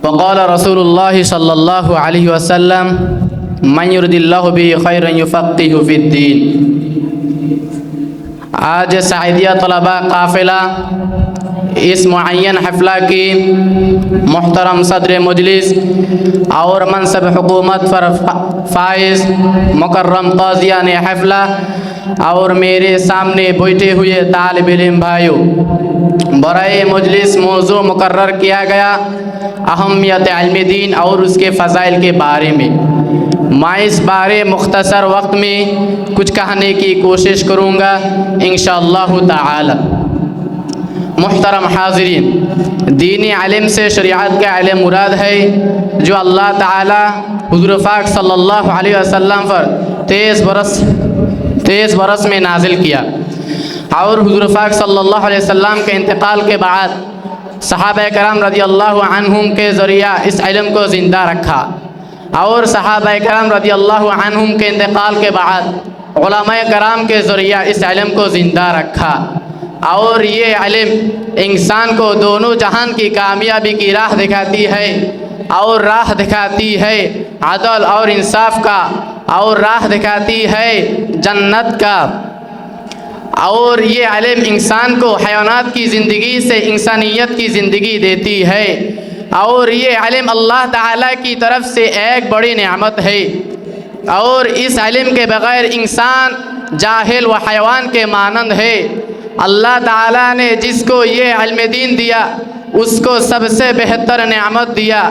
وقال رسول اللہ صلی اللہ علیہ وسلم من یرد اللہ بہ خیرا یفقہہ فی الدین۔ آج سعیدیہ طلباء قافلہ اس معین حفلہ کی محترم صدر مجلس اور منصب حکومت پر فائز مکرم قاضیان حفلہ اور میرے سامنے بیٹھے ہوئے طالب علم بھائیوں، برائے مجلس موضوع مقرر کیا گیا اہمیت علم دین اور اس کے فضائل کے بارے میں۔ میں اس بارے مختصر وقت میں کچھ کہنے کی کوشش کروں گا انشاءاللہ تعالی۔ محترم حاضرین، دینی علم سے شریعت کا علم مراد ہے جو اللہ تعالی حضور پاک صلی اللہ علیہ وسلم پر 23 برس میں نازل کیا، اور حضور پاک صلی اللہ علیہ وسلم کے انتقال کے بعد صحابہ کرام رضی اللہ عنہم کے ذریعہ اس علم کو زندہ رکھا، اور صحابہ کرام رضی اللہ عنہم کے انتقال کے بعد علماء کرام کے ذریعہ اس علم کو زندہ رکھا، اور یہ علم انسان کو دونوں جہان کی کامیابی کی راہ دکھاتی ہے، اور راہ دکھاتی ہے عدل اور انصاف کا، اور راہ دکھاتی ہے جنت کا، اور یہ علم انسان کو حیوانات کی زندگی سے انسانیت کی زندگی دیتی ہے، اور یہ علم اللہ تعالیٰ کی طرف سے ایک بڑی نعمت ہے، اور اس علم کے بغیر انسان جاہل و حیوان کے مانند ہے۔ اللہ تعالیٰ نے جس کو یہ علم دین دیا اس کو سب سے بہتر نعمت دیا۔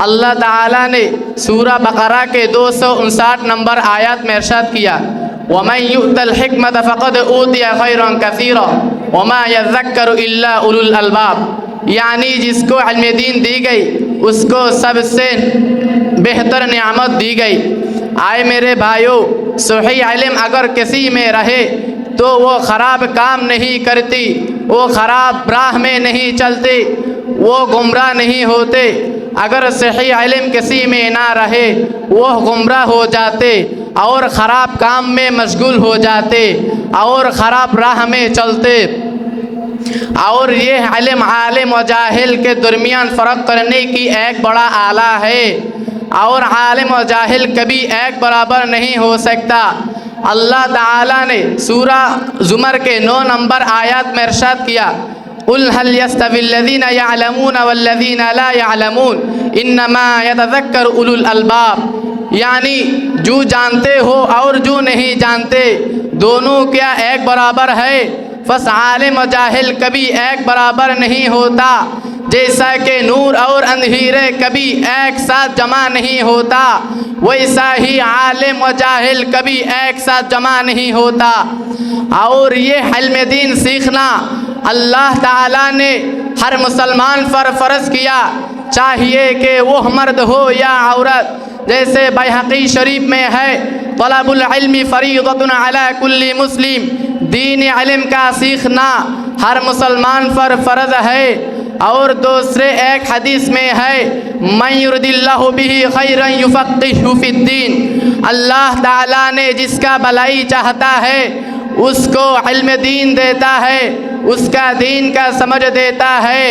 اللہ تعالیٰ نے سورہ بقرہ کے 259 نمبر آیات میں ارشاد کیا وَمَن يُؤْتَ الْحِكْمَةَ فَقَدْ أُوتِيَ خَيْرًا كَثِيرًا وَمَا يَذَّكَّرُ إِلَّا أُولُو الْأَلْبَابِ، یعنی جس کو علم دین دی گئی اس کو سب سے بہتر نعمت دی گئی۔ آئے میرے بھائیوں، صحیح علم اگر کسی میں رہے تو وہ خراب کام نہیں کرتی، وہ خراب راہ میں نہیں چلتی، وہ گمراہ نہیں ہوتے۔ اگر صحیح علم کسی میں نہ رہے وہ گمراہ ہو جاتے اور خراب کام میں مشغول ہو جاتے اور خراب راہ میں چلتے۔ اور یہ علم عالم و جاہل کے درمیان فرق کرنے کی ایک بڑا آلہ ہے، اور عالم و جاہل کبھی ایک برابر نہیں ہو سکتا۔ اللہ تعالیٰ نے سورہ زمر کے 9 نمبر آیات میں ارشاد کیا قُلْ هَلْ يَسْتَوِي الَّذِينَ يَعْلَمُونَ وَالَّذِينَ لَا يَعْلَمُونَ إِنَّمَا يَتَذَكَّرُ أُولُو الْأَلْبَابِ، یعنی جو جانتے ہو اور جو نہیں جانتے دونوں کیا ایک برابر ہے؟ بس عالم و جاہل کبھی ایک برابر نہیں ہوتا، جیسا کہ نور اور اندھیرے کبھی ایک ساتھ جمع نہیں ہوتا، ویسا ہی عالم و جاہل کبھی ایک ساتھ جمع نہیں ہوتا۔ اور یہ علم دین سیکھنا اللہ تعالیٰ نے ہر مسلمان پر فرض کیا، چاہیے کہ وہ مرد ہو یا عورت، جیسے بیہقی شریف میں ہے طلب العلم فریضۃ علی کل مسلم، دین علم کا سیکھنا ہر مسلمان پر فرض ہے۔ اور دوسرے ایک حدیث میں ہے من یرد اللہ بہ خیرا یفقہہ فی الدین، اللہ تعالیٰ نے جس کا بھلائی چاہتا ہے اس کو علم دین دیتا ہے، اس کا دین کا سمجھ دیتا ہے۔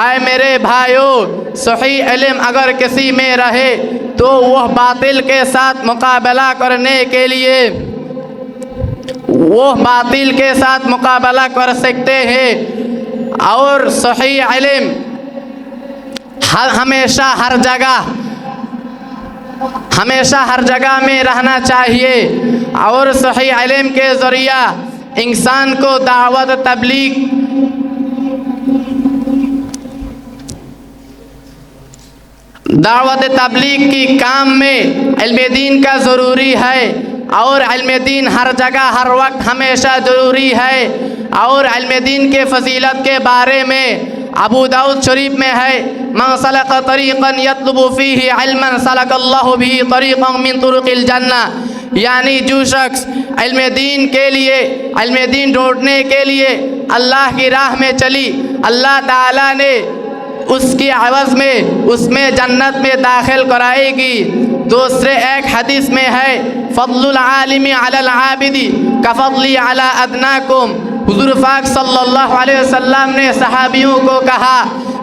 آئے میرے بھائیوں، صحیح علم اگر کسی میں رہے تو وہ باطل کے ساتھ مقابلہ کرنے کے لیے کر سکتے ہیں، اور صحیح علم ہمیشہ ہر جگہ میں رہنا چاہیے، اور صحیح علم کے ذریعہ انسان کو دعوت تبلیغ کی کام میں علم دین کا ضروری ہے، اور علم دین ہر جگہ ہر وقت ہمیشہ ضروری ہے۔ اور علم دین کے فضیلت کے بارے میں ابو داؤد شریف میں ہے من سلک طریقا یطلب فیہ علما سلک اللہ بہ طریقا من طرق الجنہ، یعنی جو شخص علم دین ڈھونڈنے کے لیے اللہ کی راہ میں چلی، اللہ تعالیٰ نے اس کی عوض میں اس میں جنت میں داخل کرائے گی۔ دوسرے ایک حدیث میں ہے فضل العالم علی العابد کفضلی علی ادناکم، حضور پاک صلی اللہ علیہ وسلم نے صحابیوں کو کہا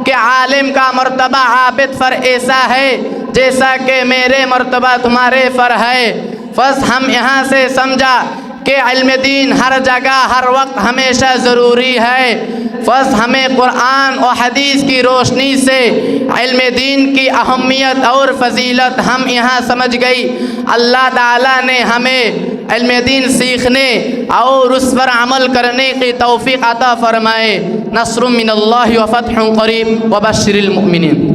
کہ عالم کا مرتبہ عابد پر ایسا ہے جیسا کہ میرے مرتبہ تمہارے پر ہے۔ بس ہم یہاں سے سمجھا کہ علم دین ہر جگہ ہر وقت ہمیشہ ضروری ہے۔ بس ہمیں قرآن و حدیث کی روشنی سے علم دین کی اہمیت اور فضیلت ہم یہاں سمجھ گئی۔ اللہ تعالیٰ نے ہمیں علم دین سیکھنے اور اس پر عمل کرنے کی توفیق عطا فرمائے۔ نصر من اللہ و فتح قریب وبشر المؤمنین۔